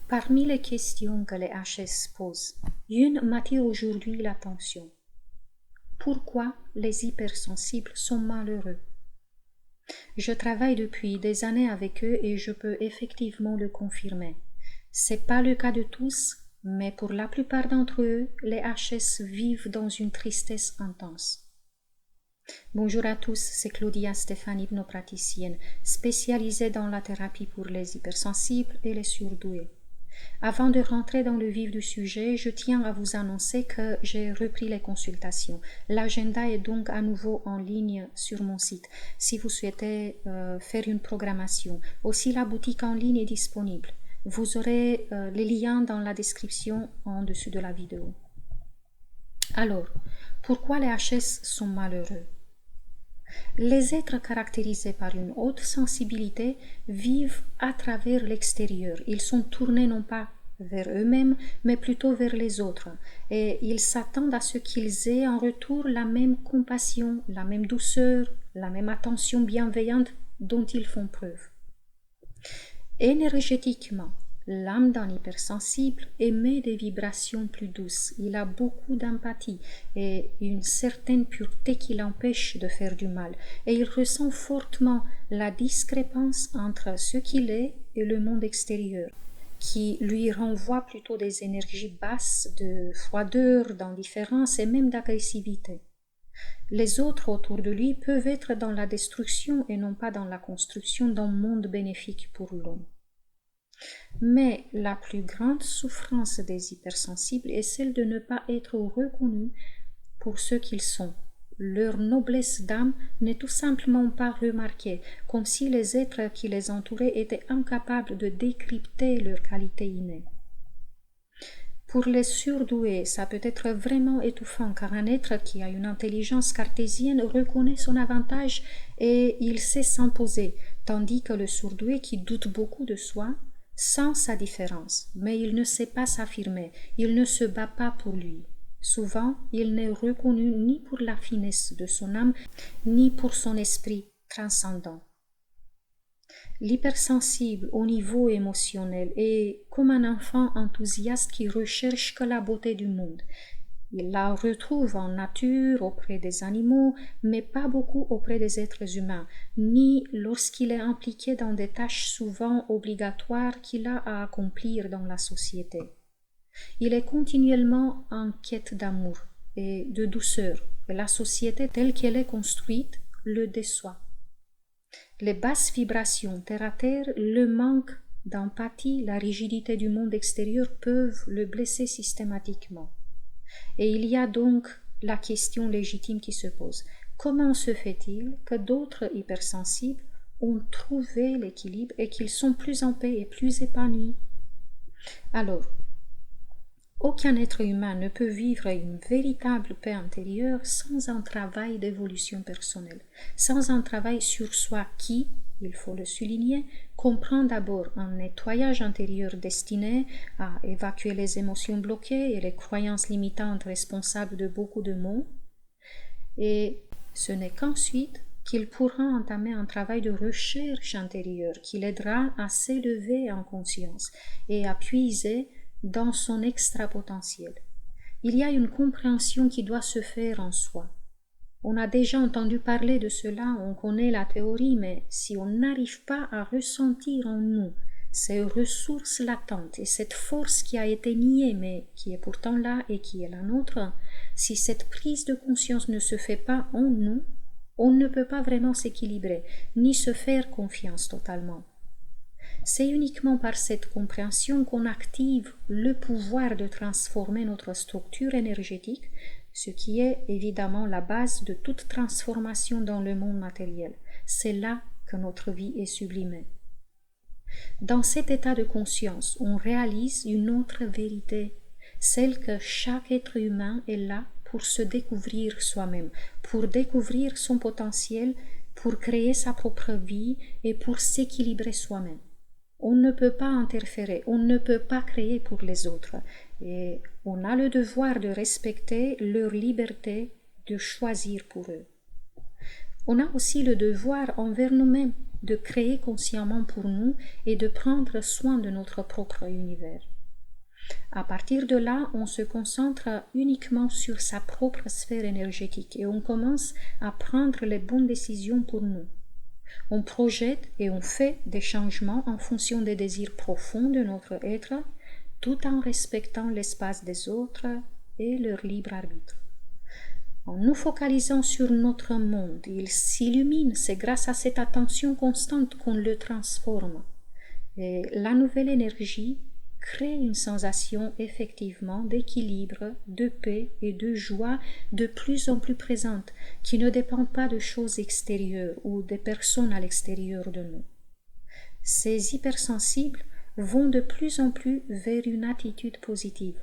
Parmi les questions que les HS posent, une m'attire aujourd'hui l'attention. Pourquoi les hypersensibles sont malheureux? Je travaille depuis des années avec eux et je peux effectivement le confirmer. C'est pas le cas de tous, mais pour la plupart d'entre eux, les HS vivent dans une tristesse intense. Bonjour à tous, c'est Claudia Stéphane, hypnopraticienne, spécialisée dans la thérapie pour les hypersensibles et les surdoués. Avant de rentrer dans le vif du sujet, je tiens à vous annoncer que j'ai repris les consultations. L'agenda est donc à nouveau en ligne sur mon site si vous souhaitez faire une programmation. Aussi, la boutique en ligne est disponible. Vous aurez les liens dans la description en dessous de la vidéo. Alors, pourquoi les HS sont malheureux? Les êtres caractérisés par une haute sensibilité vivent à travers l'extérieur. Ils sont tournés non pas vers eux-mêmes, mais plutôt vers les autres. Et ils s'attendent à ce qu'ils aient en retour la même compassion, la même douceur, la même attention bienveillante dont ils font preuve. Énergétiquement, l'âme d'un hypersensible émet des vibrations plus douces. Il a beaucoup d'empathie et une certaine pureté qui l'empêche de faire du mal. Et il ressent fortement la discrépance entre ce qu'il est et le monde extérieur, qui lui renvoie plutôt des énergies basses de froideur, d'indifférence et même d'agressivité. Les autres autour de lui peuvent être dans la destruction et non pas dans la construction d'un monde bénéfique pour l'homme. Mais la plus grande souffrance des hypersensibles est celle de ne pas être reconnus pour ce qu'ils sont. Leur noblesse d'âme n'est tout simplement pas remarquée, comme si les êtres qui les entouraient étaient incapables de décrypter leurs qualités innées. Pour les surdoués, ça peut être vraiment étouffant car un être qui a une intelligence cartésienne reconnaît son avantage et il sait s'imposer, tandis que le surdoué qui doute beaucoup de soi sent sa différence, mais il ne sait pas s'affirmer, il ne se bat pas pour lui. Souvent, il n'est reconnu ni pour la finesse de son âme, ni pour son esprit transcendant. L'hypersensible au niveau émotionnel est comme un enfant enthousiaste qui recherche que la beauté du monde. Il la retrouve en nature, auprès des animaux, mais pas beaucoup auprès des êtres humains, ni lorsqu'il est impliqué dans des tâches souvent obligatoires qu'il a à accomplir dans la société. Il est continuellement en quête d'amour et de douceur, et la société telle qu'elle est construite le déçoit. Les basses vibrations terre à terre, le manque d'empathie, la rigidité du monde extérieur peuvent le blesser systématiquement. Et il y a donc la question légitime qui se pose. Comment se fait-il que d'autres hypersensibles ont trouvé l'équilibre et qu'ils sont plus en paix et plus épanouis? Alors, aucun être humain ne peut vivre une véritable paix intérieure sans un travail d'évolution personnelle, sans un travail sur soi qui, il faut le souligner, comprend d'abord un nettoyage intérieur destiné à évacuer les émotions bloquées et les croyances limitantes responsables de beaucoup de maux, et ce n'est qu'ensuite qu'il pourra entamer un travail de recherche intérieure qui l'aidera à s'élever en conscience et à puiser dans son extra-potentiel. Il y a une compréhension qui doit se faire en soi. On a déjà entendu parler de cela, on connaît la théorie, mais si on n'arrive pas à ressentir en nous ces ressources latentes et cette force qui a été niée mais qui est pourtant là et qui est la nôtre, si cette prise de conscience ne se fait pas en nous, on ne peut pas vraiment s'équilibrer, ni se faire confiance totalement. C'est uniquement par cette compréhension qu'on active le pouvoir de transformer notre structure énergétique, ce qui est évidemment la base de toute transformation dans le monde matériel. C'est là que notre vie est sublimée. Dans cet état de conscience, on réalise une autre vérité, celle que chaque être humain est là pour se découvrir soi-même, pour découvrir son potentiel, pour créer sa propre vie et pour s'équilibrer soi-même. On ne peut pas interférer, on ne peut pas créer pour les autres et on a le devoir de respecter leur liberté de choisir pour eux. On a aussi le devoir envers nous-mêmes de créer consciemment pour nous et de prendre soin de notre propre univers. À partir de là, on se concentre uniquement sur sa propre sphère énergétique et on commence à prendre les bonnes décisions pour nous. On projette et on fait des changements en fonction des désirs profonds de notre être, tout en respectant l'espace des autres et leur libre arbitre. En nous focalisant sur notre monde, il s'illumine, c'est grâce à cette attention constante qu'on le transforme. Et la nouvelle énergie crée une sensation effectivement d'équilibre, de paix et de joie de plus en plus présente, qui ne dépend pas de choses extérieures ou des personnes à l'extérieur de nous. Ces hypersensibles vont de plus en plus vers une attitude positive.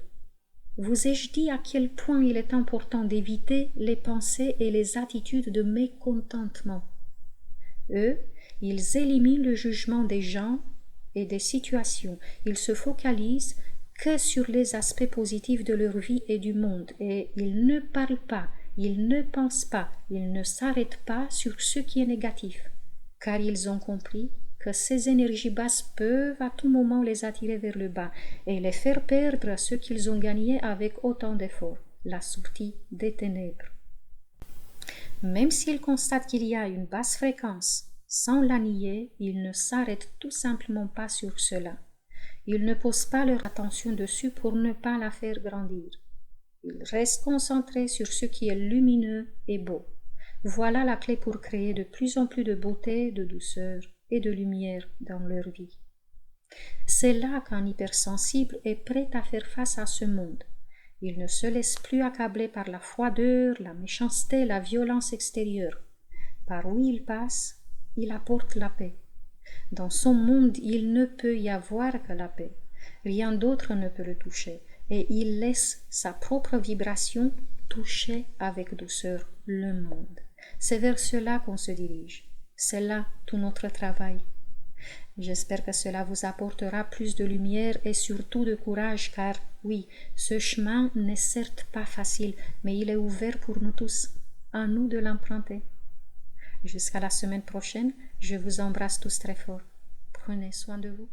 Vous ai-je dit à quel point il est important d'éviter les pensées et les attitudes de mécontentement? Eux, ils éliminent le jugement des gens et des situations. Ils se focalisent que sur les aspects positifs de leur vie et du monde, et ils ne parlent pas, ils ne pensent pas, ils ne s'arrêtent pas sur ce qui est négatif, car ils ont compris que ces énergies basses peuvent à tout moment les attirer vers le bas et les faire perdre ce qu'ils ont gagné avec autant d'efforts, la sortie des ténèbres. Même s'ils constatent qu'il y a une basse fréquence, sans la nier, ils ne s'arrêtent tout simplement pas sur cela. Ils ne posent pas leur attention dessus pour ne pas la faire grandir. Ils restent concentrés sur ce qui est lumineux et beau. Voilà la clé pour créer de plus en plus de beauté, de douceur et de lumière dans leur vie. C'est là qu'un hypersensible est prêt à faire face à ce monde. Il ne se laisse plus accabler par la froideur, la méchanceté, la violence extérieure. Par où il passe, il apporte la paix. Dans son monde, il ne peut y avoir que la paix. Rien d'autre ne peut le toucher. Et il laisse sa propre vibration toucher avec douceur le monde. C'est vers cela qu'on se dirige. C'est là tout notre travail. J'espère que cela vous apportera plus de lumière et surtout de courage, car oui, ce chemin n'est certes pas facile, mais il est ouvert pour nous tous. À nous de l'emprunter. Jusqu'à la semaine prochaine, je vous embrasse tous très fort. Prenez soin de vous.